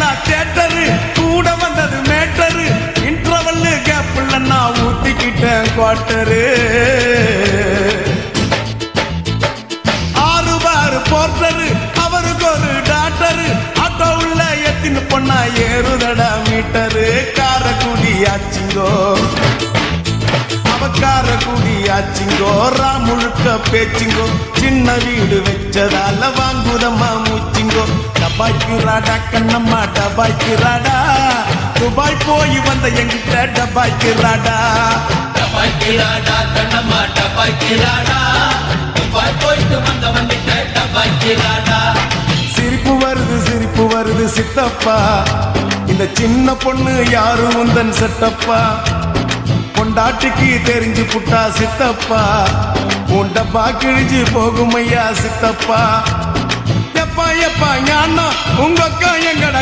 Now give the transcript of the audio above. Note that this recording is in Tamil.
எங்கடா தேட்டரு கூட வந்தது மேட்டரு இன்டர்வல் கேப்ல நான் ஊத்திக்கிட்டேன் குவார்டரு போர்ட்டரு அவருக்கு ஒரு டாக்டரு ஆட்டோ உள்ள எத்தின்னு பொண்ணா ஏறுதடா மீட்டரு காரக்குடி ஆச்சிங்கோ அவக்கார குடி ஆச்சிங்கோ முழுக்க பேச்சிங்கோ சின்ன வீடு வச்சதால வாங்குதம்மா மூச்சிங்கோ டபாய்க்குறாடா கண்ணம்மா டபாய்க்குறாடா துபாய் போய் வந்த எங்கிட்ட டபாய்க்குறாடா டபாய்க்குறாடா கண்ணம்மா டபாய்க்குறாடா துபாய் போயிட்டு வந்தவன் சிரிப்பு வருது சித்தப்பா இந்த சின்ன பொண்ணு யாரு உந்தன் செட்டப்பா பொண்டாட்டிக்கு தெரிஞ்சு புட்டா சித்தப்பா உண்டப்பா கிழிஞ்சு போகும் ஐயா சித்தப்பா எப்பா எப்பா ஞானா உங்க அக்கா எங்கட